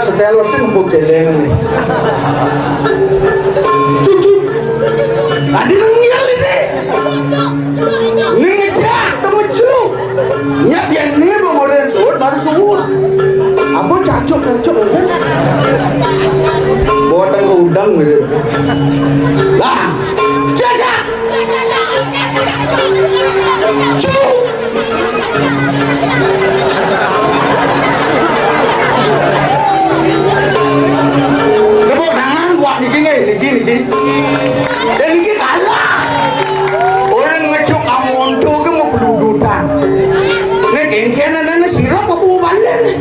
setel mesti ngembuk jeleng nih. Cucu. Tadi nengil ini. Nih ngejak temu cu. Nyak biar nih model suut baru suut. Apa cacok kan? Bodang udang gitu. Lah, jajak. Cu. Tepuk tangan buat niki. Dan niki kalah. Orang ngecuk kamu untuk ke mau beludutan. Nih gengkenan dan sirap apa balik.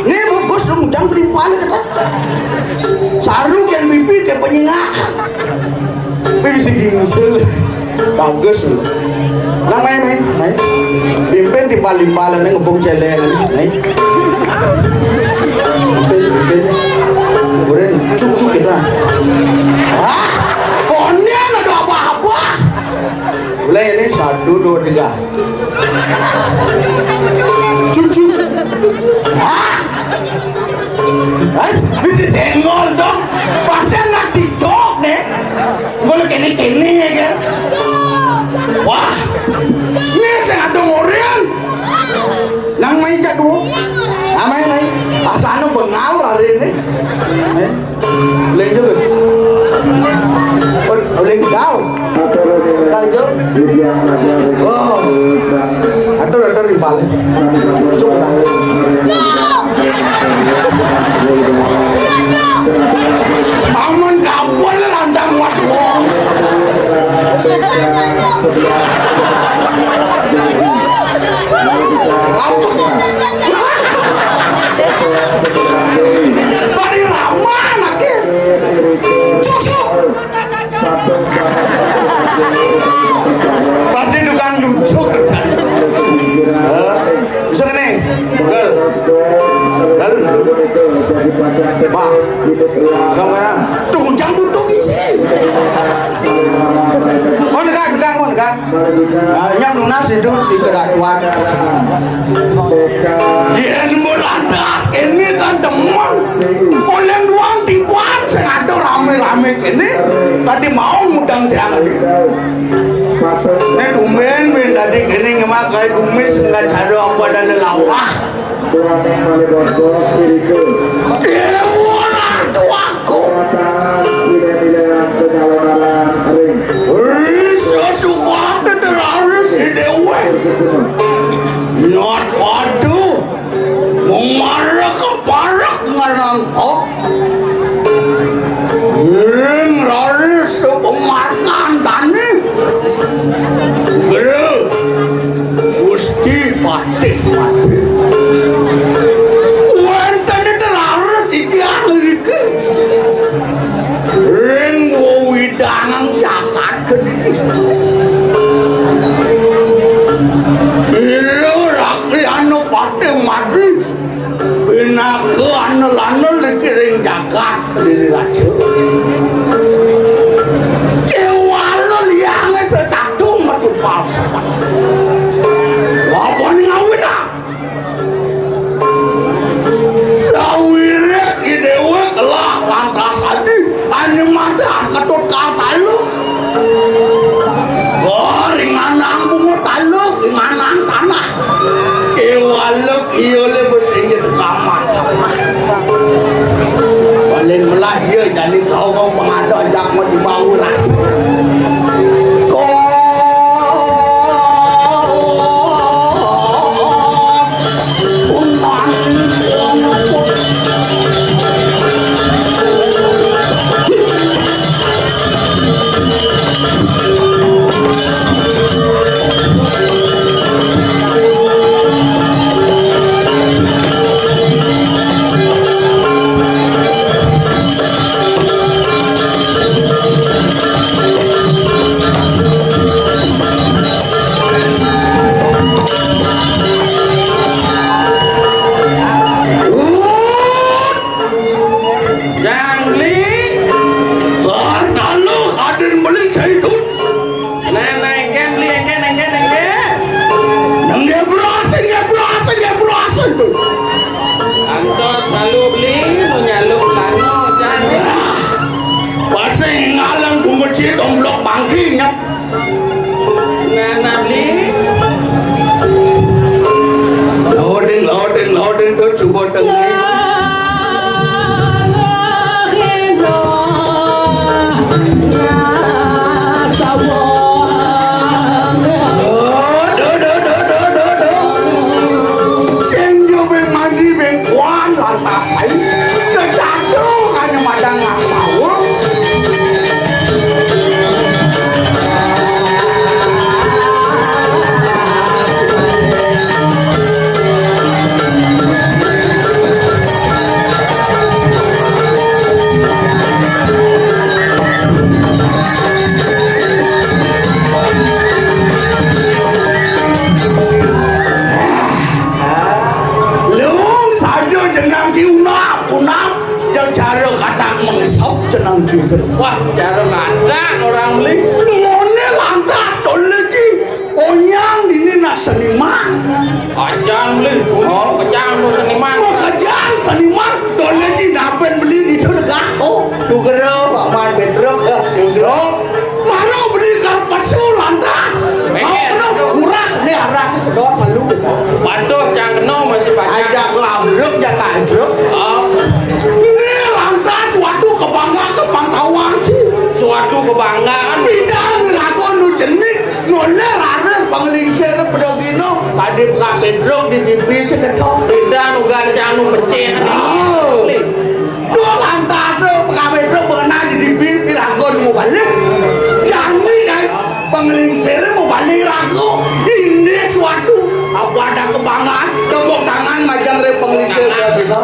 Nih bagus dong jangan berimpal kata. Sarung yang pipi ke penyengak. Pipi si gingsel. Bagus loh. Nang main. Pimpin timpal-timpalan ngebuk celeng main. Pimpin. Kemudian cuk kita. Wah, pohonnya ada apa-apa. Mulai ini 1, 2, 3. Cuk. Hah? Bisa senggol dong. Pasti nak TikTok nih. Boleh kini ya kan? Wah, ini saya ada orang. Nang main jatuh. Main. Asana bengal hari ini. Leng terus. Leng kau. Kau. Oh. Atur di balik. Cuk. Aman kabul landang wat wong. Bari lama anaknya. Cuk. Berarti tukang lucu kan. Bisa kene. Begal. Wah. Kamu tuh jang tutup isi. Mon kan. Yang lunas itu di kedatuan. Dia meladas ini kan teman. Oleh doang tipuan sengaja rame-rame kene. Tadi mau mudang dia ini. Ini tumben tadi kene ngemak kayak kumis nggak cari apa dan lelawah. Dia orang tuaku. Sesuatu terlalu si Dewi. Not padu. Memarah keparak ngerangkok. Ngerari sepemarkan tani. Gere. Gusti patih. Wenten terlalu titian liriki. Ringgo widangang jakat kedih. Ilo rakyano patih mati. Binaku anel-anel dikiring jagat diri raja. Kewalo liangnya setaktung mati palsu. Apa ni ngawin ah? Sawirek idewe lah lantas adi hanya mata ketut kata lu. Ringan nambung taluk, ringan tanah. Kewaluk iyo le bersinggit kamar. Balik melah iya jadi kau pengadal jak mau dibawa rasa. si tomblok bangkinya. Nganali. Loading tuh coba tengah. Wah, cara kadang orang beli. Ngone lantas toleci. Onyang ini nak seniman. Kajang beli. Oh, kajang lu seniman. Oh, kajang seniman. Toleci dapen beli di dekat. Oh, dugero, aman bedrok ya. Dugero. Mana beli karpasu lantas? Oh, murah nih arah ke sedot malu. Waduh, cangkeno masih banyak. Ajak lambruk ya kandruk. Oh. Ini lantas waduh kebanggaan kepantauan sih. Suatu kebanggaan. Bidang ngelakuan nu jenik ngoleh rares panglingsir pedogino tadi Kak Pedro di TV seketok. Tidak nu gancang nu peceh. Oh. Dua lantas Kak Pedro mengenai di TV piragon mau balik. Jangan kan panglingsir mau balik ragu. Ini suatu apa ada kebanggaan tepuk tangan majang re panglingsir gitu.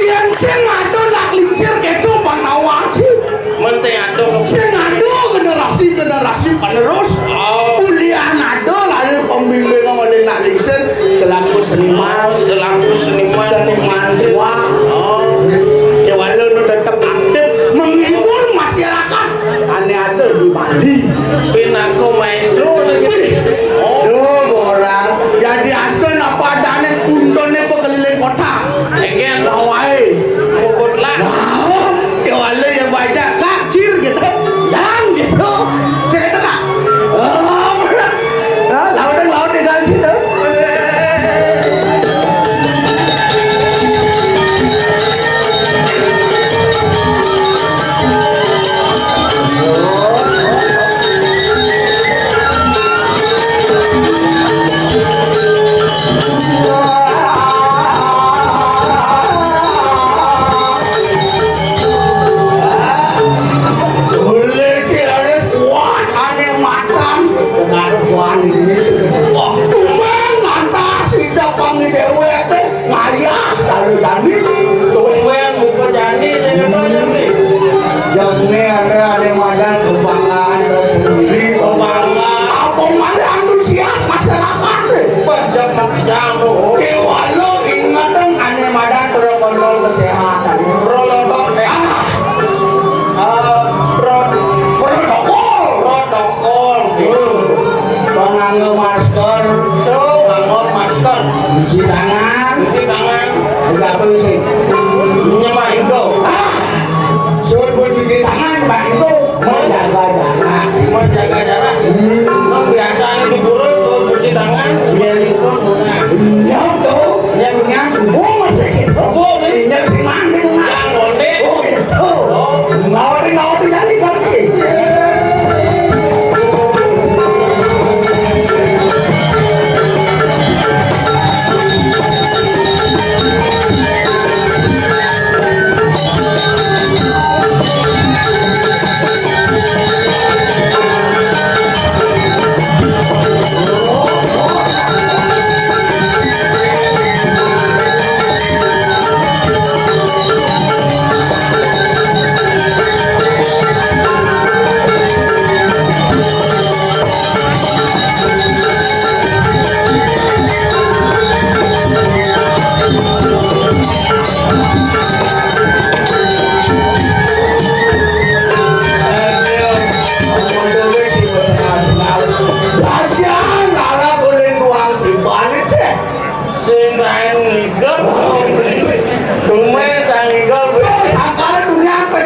Yang saya ngadu nak lingsir gitu pantauan sih. Men saya ado. Saya ngadu generasi penerus. Kuliah ngadu lahir pembimbingan oleh nak lingsir selaku seniman tua. Ya walau nu tetap aktif menghibur masyarakat. Aneh ada di Bali. Pinaku maestro segitu. Duh orang jadi asli apa adanya untungnya keliling kota. Egen Lawai. bobot lah. Nah, ya walau yang banyak kacir gitu. Yang gitu. Cerita tak? Oh, laut di dalam situ.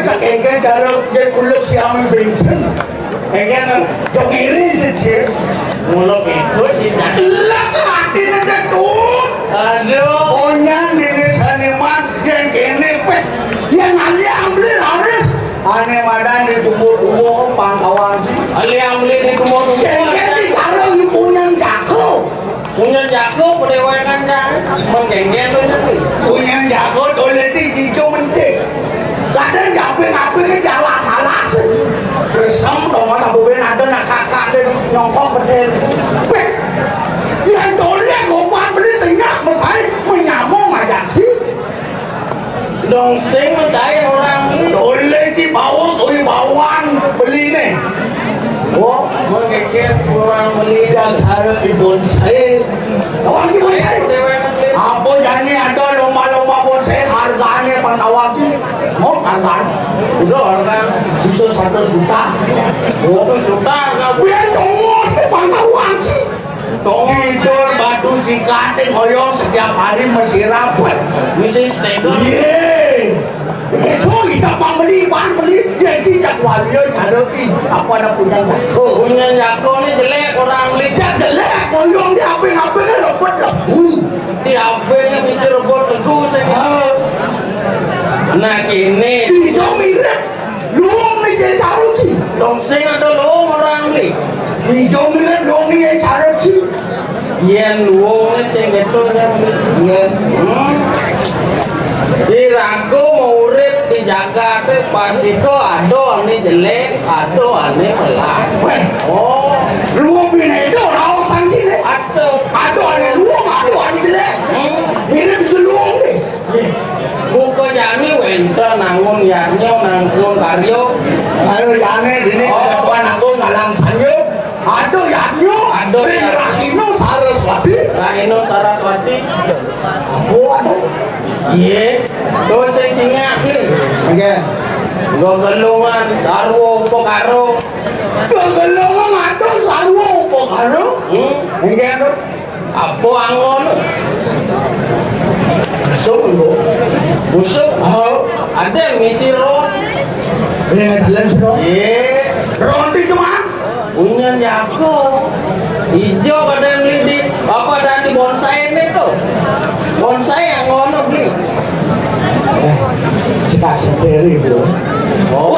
tak kengkeng cara dia kuluk siami bensin. Kayaknya Jok iri sih. muluk ikut tidak. Lah hati nanti tuh. Aduh. Onyang ini seniman yang kene pe. Yang ali ambil harus. Ane madan di tumbuh pangkawan. Ali ambil itu mau Kengkeng di cara punya jago. punya jago pedewangan kan menggenggen tuh nanti. Punya jago boleh dijijau mentik. Kadang jabe-jabe ke jalan salah sih. Resam dong ada buben ada nak kakak dan nyongkok bedel. Weh, yang dolek gopan beli senyak mesai menyamung aja sih. Dong sing saya orang ini. Dolek di bawah tuh bawaan beli nih. Oh, Menggenggen orang beli. yang harus di bonsai. Orang di bonsai. Pedewangan beli. Apa jadi ada lomba-lomba bonsai harganya pantauan sih? Mau harganya? Udah orang Bisa 1 juta. satu juta nggak Biar dong, sih pantauan sih. dong. Tidur batu sikating hoyong setiap hari masih rapat. Misi steger. Yeay. Itu kita pembeli, bahan beli. Ya tidak waliyo cari apa ada punya jago. Punya jago ini jelek orang beli. Jak jelek hoyong di HP kan rebut lebu. Di HP-nya misi rebut teguh saya. Nah kini Hijau mirip. Luang ni saya cari sih. dong sing ada lo orang beli. Hijau mirip luang ni saya cari sih. Yen luang ni sing gitu yang beli. Ya. Di ragu mau urip dijaga ke pasiko ado ane jelek ado ane melah. Weh, Oh luang bina itu orang sangsi ni. ado. Aduh ada luang, aduh ada jelek. Mirip bisa luang ni. Buka jani wente nangun yarnyo nanggung karyo. Ayo yane dini kedepan aku ngalang sanyo. Aduh yanyo. Aduh, Ring ya. rahino Saraswati. Raino Saraswati. Aduh. Iya. Tuh sing cingak nih. Oke. Gogelungan sarwo pokaro. Kegelongan aduh sarwo pokaro. Oke aduh. Apa angon? Sungguh. Busuk. Oh. Ada yang misi ron. Ini dalam sih. Iya. Ronti cuma. Punya jago. Hijau pada yang beli di apa ada di bonsai ini tuh. Bonsai yang ngono beli. Cika seperi bro. Oh.